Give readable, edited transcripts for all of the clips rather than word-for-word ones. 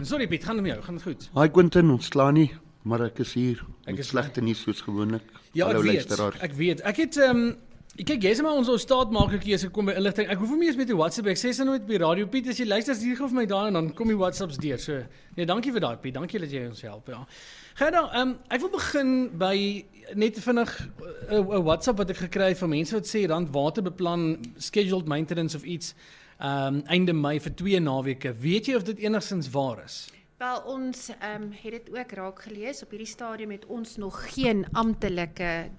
Sorry Piet, gaan het met jou? Gaan het goed? Hi Quentin, ons kla nie, maar ek is hier Ek met is slegte nuus soos gewoonlik. Ja, Hallo ek luisteraars. weet. Ek het kyk, jy's maar ons staatmakertjie as ek kom by inligting. Ek hoef hom nie eens met die WhatsApp. Ek sê nooit op die radio Piet, as jy luister hier gou vir my daar en dan kom die WhatsApps deur. So, nee, dankie vir daai Piet. Dankie dat jy ons help, ja. Gerda, ek wil begin by net vinnig 'n WhatsApp wat ek gekry het van mense wat sê Randwater beplan scheduled maintenance of iets einde Mei vir 2 naweke. Weet jy of dit enigstens waar is? Wel, ons het dit ook raak gelees. Op hierdie stadium het ons nog geen amptelike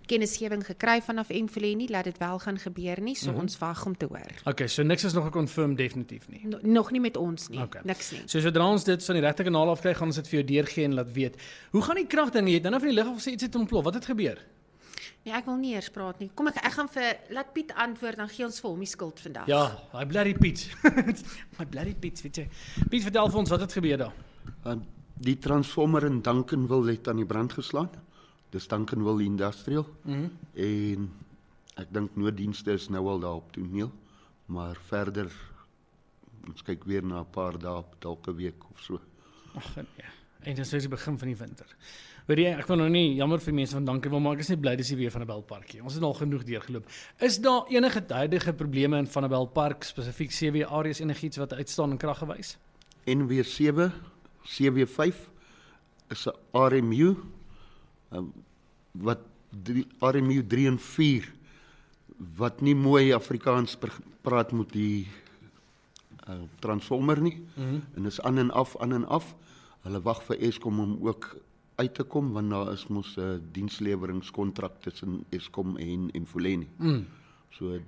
kennisgewing gekry vanaf Mfuleni, laat dit wel gaan gebeur nie, so ons wag om te hoor. Okay, so niks is nog geconfirmed definitief nie. Nog nie met ons nie, Okay. niks nie. So sodra ons dit van die regte kanaal af kry, gaan ons dit vir jou deurgee en laat weet. Hoe gaan die kragding? Jy het nou van die lug af gesê iets het ontplof. Wat het gebeur? Nee, ek wil nie eers praat nie. Kom ek gaan laat Piet antwoord, dan gee ons vir hom die skuld vandag. Ja, hy bloody Piet. My bloody Piet, weet jy. Piet, vertel vir ons wat het gebeur daar. Die transformer in Duncanville het aan die brand geslaan. Dis Duncanville Industrial. En ek dink nooddienste is nou al daar op toneel, maar verder ons kyk weer na 'n paar dae, dalk 'n week of so. Ag nee. En dis die begin van die winter. Weet jy, ek wil nou nie jammer vir mense van Duncanville, maar ek is net bly dis nie weer van 'n Belparkie. Ons het al genoeg deurgeloop. Is daar enige huidige probleme in Van der Belt Park, spesifiek CW areas, enigiets wat uitstaan in krag gewys? NW7, CW5 is 'n RMU wat RMU 3 en 4 wat nie mooi Afrikaans praat met die transformer nie. En is aan en af. Hulle wag vir Eskom om ook uit te kom, want daar is mos 'n diensleweringskontrak tussen Eskom en Mfuleni. So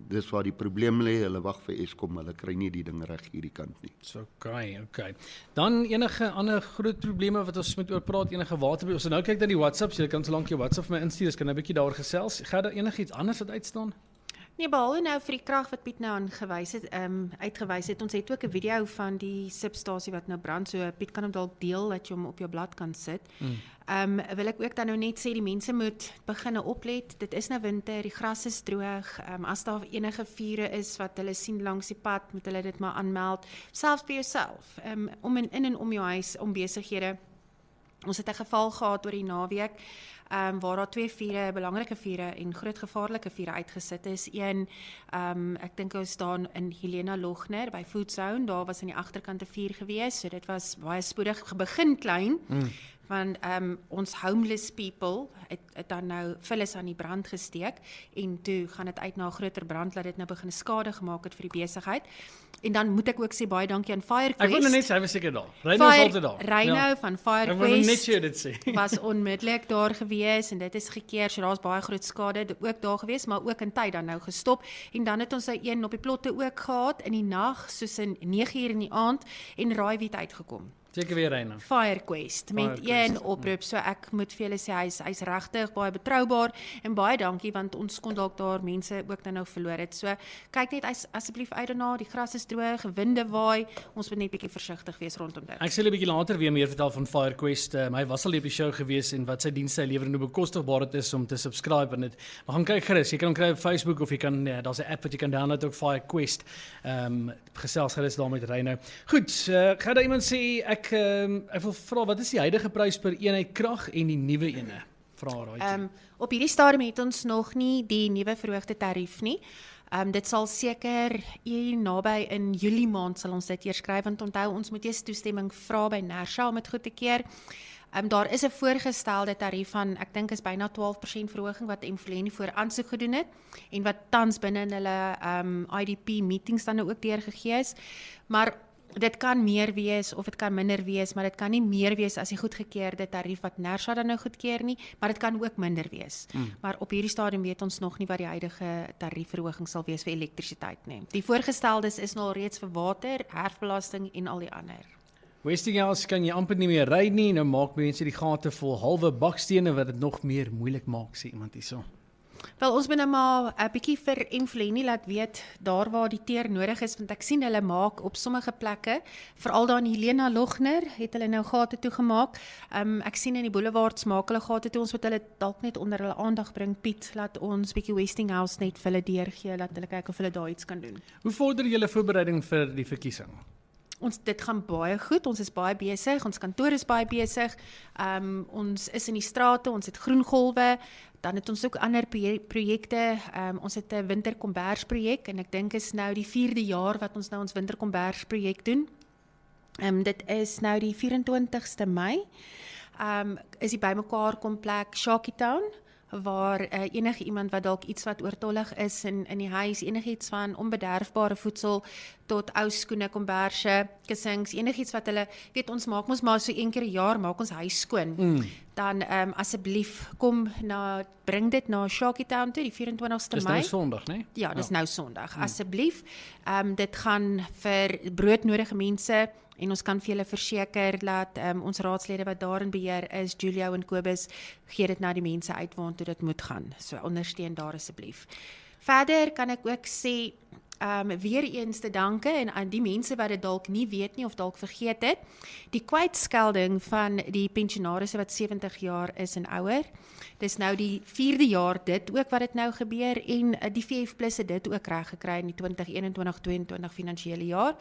dis waar die probleem lê, hulle wag vir Eskom, hulle kry nie die ding reg hierdie kant nie. So, okay. Dan enige ander groot probleme wat ons moet oor praat, enige water. Ons nou kyk na die WhatsApps, jy kan so lank jou WhatsApp vir my instuur, ek kan 'n bietjie daaroor gesels. Gaan daar enigiets anders wat uitstaan? Nee, behalwe nou vir die krag wat Piet nou uitgewys het. Ons het ook 'n video van die substasie wat nou brand, so Piet kan hom dalk deel dat jy hom op jou blad kan sit. Wil ek ook dan nou net sê die mense moet begin oplet. Dit is nou winter, die gras is droog. As daar enige vure is wat hulle sien langs die pad, moet hulle dit maar aanmeld. Selfs by jouself, om in en om jou huis, om besighede. Ons het 'n geval gehad oor die naweek, waar daar 2 vure, belangrike vure en groot gevaarlike vure uitgesit is. Een, ek dink ons staan in Helena Logner by Food Zone, daar was aan die agterkant 'n vuur gewees, so dit was baie spoedig, begin klein, want ons homeless people het dan nou vullis aan die brand gesteek, en toe gaan dit uit na 'n groter brand, laat dit nou begin skade gemaak het vir die besigheid. En dan moet ek ook sê baie dankie aan FireQuest. Ek wil nou net sê, hy was seker daar. Reino is altyd daar. Reino van Ek wil net FireQuest so dit sê. was onmiddellik daar gewees en dit is gekeer, so daar's baie groot skade ook daar gewees, maar ook in tyd dan nou gestop. En dan het ons nou een op die plotte ook gehad in die nag, soos in 9:00 in die aand, en raai wie het uitgekom. Seker weer Reino. FireQuest met een oproep, so ek moet vir julle sê hy's regtig baie betroubaar en baie dankie, want ons kon dalk daar mense ook nou verloor het. So kyk net asseblief uit daarna, die gras is droog, winde waai, ons moet net bietjie versigtig wees rondom dit. Ek sal 'n bietjie later weer meer vertel van FireQuest. Hy was al op die show gewees en wat sy dienste hy lewer en hoe bekostigbaar dit is om te subscribe en dit. Maar gaan kyk gerus, jy kan hom kry op Facebook of jy kan daar's 'n app wat jy kan download ook, FireQuest. Gesels gerus daar met Reino. Goed, gaan daar iemand sê ek wil vra, wat is die huidige prys per eenheid krag en die nuwe ene? Vra raai. Op hierdie stadium het ons nog nie die nuwe verhoogde tarief nie. Dit sal seker naby in Julie maand sal ons dit eers skryf, want onthou ons moet eers toestemming vra by NERSA om dit goed te keer. Daar is 'n voorgestelde tarief van, ek dink is byna 12% verhoging wat Mfuleni voor aansoek gedoen het en wat tans binne in hulle IDP meetings dan ook deurgegee is. Maar dit kan meer wees of dit kan minder wees, maar dit kan nie meer wees as die goedgekeerde tarief wat NERSA dan nou goedkeur nie, maar dit kan ook minder wees. Maar op hierdie stadium weet ons nog nie wat die huidige tariefverhoging sal wees vir elektrisiteit nie. Die voorgesteldes is nou al reeds vir water, herfbelasting en al die ander. Westinghouse kan jy amper nie meer ry nie, nou maak mense die gate vol halwe bakstene wat dit nog meer moeilik maak, sê iemand hierso. Wel, ons moet nou maar 'n bietjie vir Mfuleni laat weet, daar waar die teer nodig is, want ek sien hulle maak op sommige plekke, veral daar in Helena Logner, het hulle nou gate toegemaak. Ek sien in die boulevards maak hulle gate toe, ons moet hulle dalk net onder hulle aandag bring. Piet, laat ons bietjie Westinghouse net vir hulle deurgee, laat hulle kyk of hulle daar iets kan doen. Hoe vorder julle voorbereiding vir die verkiesing? dit gaan baie goed, ons is baie besig, ons kantoor is baie besig, ons is in die strate, ons het groengolwe, dan het ons ook ander projekte, ons het 'n winterkombers-projek, en ek dink is nou die 4de jaar wat ons nou ons winterkombers-projek doen. Dit is nou die 24ste Mei, is die bymekaar komplek Shakietown, waar enige iemand wat dalk iets wat oortollig is in die huis, enigiets van onbederfbare voedsel tot ou skoene, komberse, kussings, enigiets wat hulle, weet ons maak ons maar so 1 keer 'n jaar maak ons huis skoon. Dan asseblief bring dit na Shakietown toe die 24ste Mei. Dis nou Sondag, né? Ja, dis nou Sondag. Asseblief, dit gaan vir broodnodige mense. En ons kan vir julle verseker dat ons raadslede wat daarin beheer is, Julio en Kobus, gee dit na die mense uit waartoe dit moet gaan. So ondersteun daar asseblief. Verder kan ek ook sê, weer eens te danke en aan die mense wat dit dalk nie weet nie of dalk vergeet het. Die kwytskelding van die pensionarisse wat 70 jaar is en ouer. Dis nou die 4de jaar dit ook wat dit nou gebeur en die VF+ het dit ook reg gekry in die 2021-22 finansiële jaar.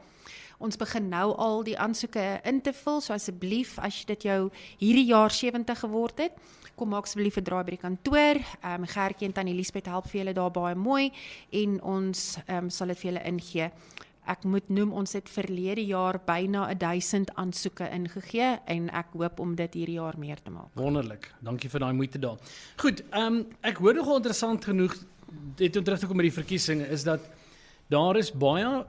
Ons begin nou al die aansoeke in te vul, so asseblief as dit jou hierdie jaar 70 geword het, kom maak asseblief 'n draai by die kantoor. Gertjie en Tannie Liesbeth help vir julle daar baie mooi en ons sal dit vir julle ingee. Ek moet noem, ons het verlede jaar byna 1000 aansoeke ingegee en ek hoop om dit hierdie jaar meer te maak. Wonderlik, dankie vir daai moeite daar. Goed, ek hoor nogal interessant genoeg, dit om terug te kom met die verkiesing, is dat daar is baie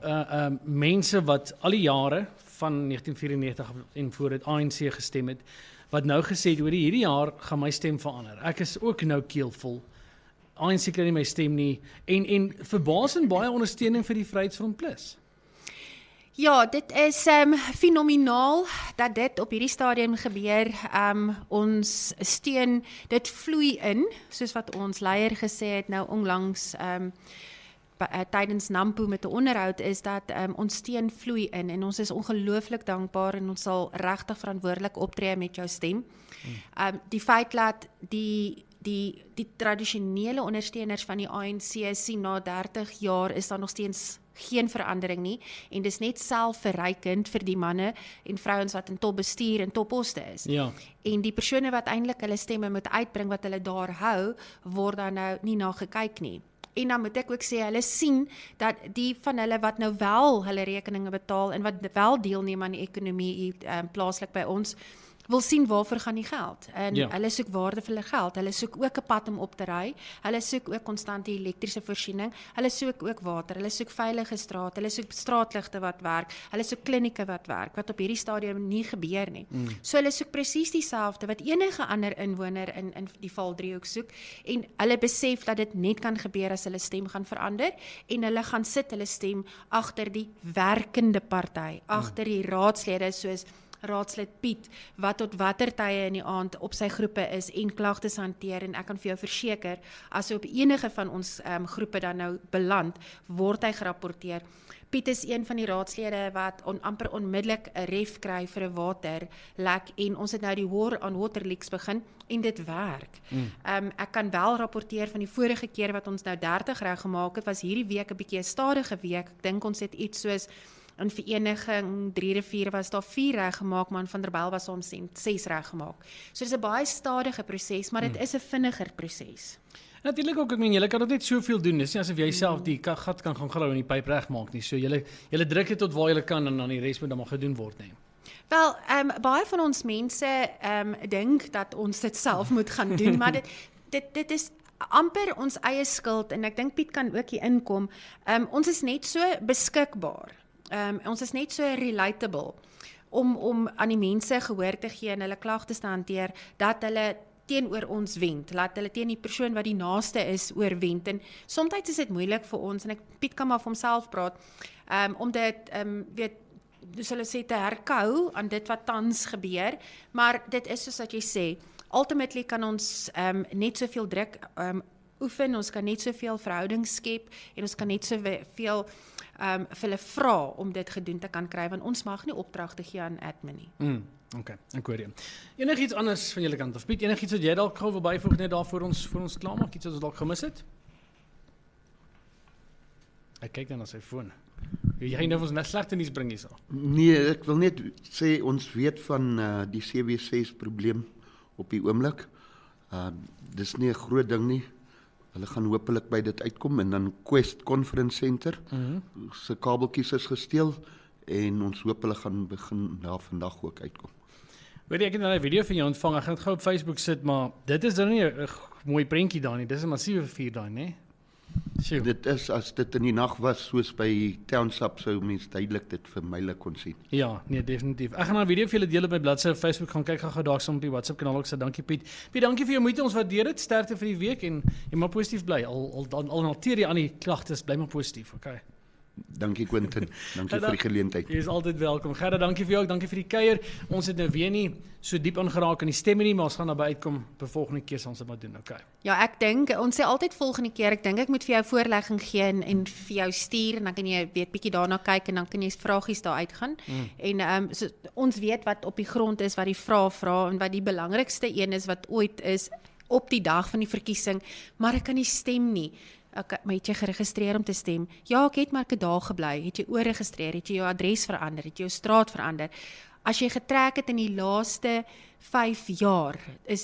mense wat al die jare van 1994 en voor het ANC gestem het, wat nou gesê het, hierdie jaar gaan my stem verander. Ek is ook nou keelvol. ANC kry nie my stem nie, en verbasend baie ondersteuning vir die Vryheidsfront Plus. Ja, dit is fenomenaal dat dit op hierdie stadium gebeur. Ons steun, dit vloei in, soos wat ons leier gesê het nou onlangs, tydens NAMPO met 'n onderhoud is dat ons steun vloei in en ons is ongelooflik dankbaar en ons sal regtig verantwoordelik optree met jou stem. Die feit dat die tradisionele ondersteuners van die ANC sien na 30 jaar is daar nog steeds geen verandering nie en dis net selfverrykend vir die manne en vrouens wat in topbestuur en topposte is. Ja. En die persone wat eintlik hulle stemme moet uitbring wat hulle daar hou, word dan nou nie na gekyk nie. En dan moet ek ook sê, hulle sien dat die van hulle wat nou wel hulle rekeninge betaal en wat wel deelneem aan die ekonomie plaaslik by ons, wil sien waarvoor gaan die geld. En hulle soek waarde vir hulle geld. Hulle soek ook 'n pad om op te ry. Hulle soek ook konstante elektriese voorsiening. Hulle soek ook water. Hulle soek veilige strate. Hulle soek straatligte wat werk. Hulle soek klinieke wat werk, wat op hierdie stadium nie gebeur nie. So hulle soek presies dieselfde wat enige ander inwoner in die Valdriehoek soek. En hulle besef dat dit net kan gebeur as hulle stem gaan verander en hulle gaan sit hulle stem agter die werkende party, agter die raadslede soos raadslid Piet, wat tot watter tye in die aand op sy groepe is en klagtes hanteer en ek kan vir jou verseker, as hy op enige van ons groepe dan nou beland, word hy gerapporteer. Piet is een van die raadslede wat amper onmiddellik 'n ref kry vir 'n waterlek en ons het nou die War on Water Leaks begin en dit werk. Ek kan wel rapporteer van die vorige keer wat ons nou 30 reg gemaak het, was hierdie week 'n bietjie 'n stadige week. Ek dink ons het iets soos in Vereniging 3 Riviere was daar 4 reg gemaak, maar in Vanderbijl was ons 6 reg gemaak. So dis 'n baie stadige proses, maar dit is 'n vinniger proses. Natuurlik ook, ek meen, julle kan dit net soveel doen, dis nie asof jy self die gat kan gaan grou en die pyp regmaak nie, so julle druk dit tot waar julle kan en dan die res moet dan maar gedoen word, nee. Wel, baie van ons mense dink dat ons dit self moet gaan doen, maar dit is amper ons eie skuld en ek dink Piet kan ook hier inkom. Ons is net so beskikbaar. Ons is net so relatable om aan die mense gehoor te gee en hulle klagtes te hanteer, dat hulle teenoor ons wend, laat hulle teen die persoon wat die naaste is oorwend. En soms is dit moeilik vir ons, en Piet kan maar vir homself praat, om dit, dus hulle sê te herkou aan dit wat tans gebeur, maar dit is soos wat jy sê, ultimately kan ons net soveel druk oefen, ons kan net soveel verhoudings skep, en ons kan net soveel vir hulle vra om dit gedoen te kan kry, want ons mag nie opdragte gee aan admin nie. Okay, ek hoor jy. Enigiets anders van julle kant of Piet, enigiets wat jy dalk gou wil byvoeg net daar voor ons klaarmaak, iets wat ons dalk gemis het? Ek kyk dan na sy foon. Jy gaan nou vir ons net slegte nuus bring hierso. Nee, ek wil net sê ons weet van die CW6 probleem op die oomblik. Dis nie 'n groot ding nie. Hulle gaan hopelik by dit uitkom en dan Quest Conference Center se kabeltjies is gesteel en ons hoop hulle gaan begin vandag ook uitkom. Weet jy, ek het nou 'n video van jou ontvang. Ek gaan dit gou op Facebook sit, maar dit is dan nie 'n mooi prentjie daar nie. Dis 'n massiewe vuur daai, né? Sjoe. Dit is as dit in die nag was soos by Townsap sou mens duidelik dit vir myle kon sien. Ja, nee, definitief. Ek gaan 'n video vir julle deel op my bladsy op Facebook gaan kyk gou daar saam op die WhatsApp kanaal ook. So dankie Piet. Piet, dankie vir jou moeite. Ons waardeer dit. Sterkte vir die week en jy maar positief bly. Al hanteer jy aan die klagtes, bly maar positief, okay? Dankie Quentin. Dankie vir die geleentheid. Jy is altyd welkom. Gerda, dankie vir jou ook. Dankie vir die kuier. Ons het nou weer nie so diep aangeraak in die stemme nie, maar ons gaan naby uitkom. By volgende keer sal ons dit maar doen, okay? Ja, ek dink ons sê altyd volgende keer, ek dink ek moet vir jou voorlegging gee en vir jou stuur en dan kan jy weet bietjie daarna kyk en dan kan jy vragies daar uitgaan. En so, ons weet wat op die grond is, wat die vrae vra en wat die belangrikste een is wat ooit is op die dag van die verkiesing, maar ek kan nie stem nie. Okay, maar het jy geregistreer om te stem? Ja, ek het maar 'n dag gebly. Het jy oorregistreer? Het jy jou adres verander? Het jy jou straat verander? As jy getrek het in die laaste 5 jaar,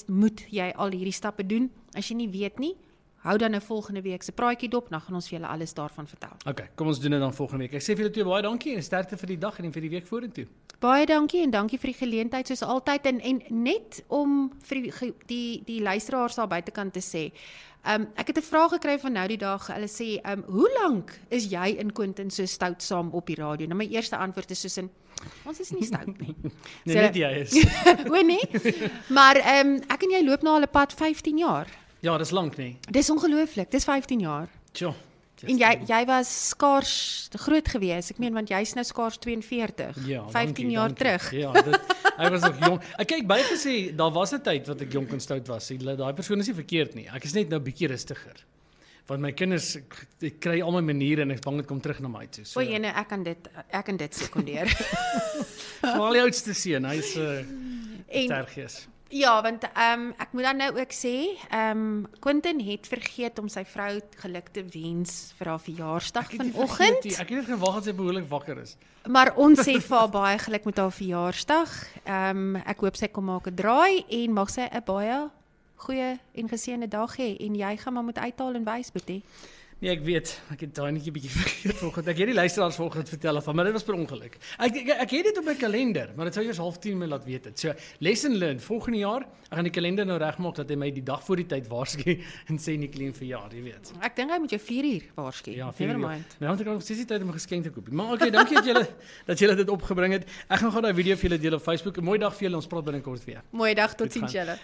moet jy al hierdie stappe doen. As jy nie weet nie, hou dan nou volgende week se praatjie dop, dan gaan ons vir julle alles daarvan vertel. Okay, kom ons doen dit dan volgende week. Ek sê vir julle twee baie dankie en sterkte vir die dag en vir die week vorentoe. Baie dankie en dankie vir die geleentheid soos altyd en net om vir die luisteraars daar buitekant te sê. Ek het 'n vraag gekry van nou die dag. Hulle sê, hoe lank is jy in Quentin so stout saam op die radio? Nou my eerste antwoord is soos in, ons is nie stout nie. Nee, net jy is. O nee? Maar ek en jy loop na al 'n pad 15 jaar. Ja, dis lank nie. Dis ongelooflik, dis 15 jaar. Tjoh. En jy was skaars groot gewees. Ek meen want jy's nou skaars 42. Ja, 15 jaar terug. Ja, hy was nog jong. Ek kyk baie gesê, daar was 'n tyd wat ek jonk en stout was. Daai persoon is nie verkeerd nie. Ek is net nou bietjie rustiger. Want my kinders, ek kry al my maniere en ek is bang dit kom terug na my toe. So. O, jene, ek kan dit sekondeer. Maar die oudste seun, hy's sterkgees. Ja, want ek moet dan nou ook sê, Quentin het vergeet om sy vrou geluk te wens vir haar verjaarsdag vanoggend. Ek het net gewag dat sy behoorlik wakker is. Maar ons sê vir haar baie geluk met haar verjaarsdag. Ek hoop sy kom maak 'n draai en mag sy 'n baie goeie en geseënde dag hê en jy gaan maar moet uithaal en wys, Boetie. Nee, ek weet, ek het daai netjie bietjie vergeet vanoggend. Ek het die luisteraars vanoggend vertel van, maar dit was per ongeluk. Ek het dit op my kalender, maar dit sou eers 09:30 my laat weet het. So, lesson learned, volgende jaar, ek gaan die kalender nou regmaak dat hy my die dag voor die tyd waarsku en sê Nicoline verjaar, jy weet. Ek dink hy moet jou 4 uur waarsku. Ja, 4 Never uur. mind. Maar dan het ek nog steeds nie tyd om 'n geskenk te koop nie. Maar okay, dankie dat julle dit opgebring het. Ek gaan gou daai video vir julle deel op Facebook. 'n Mooi dag vir julle, ons praat binnekort weer. Mooi dag, totsiens julle.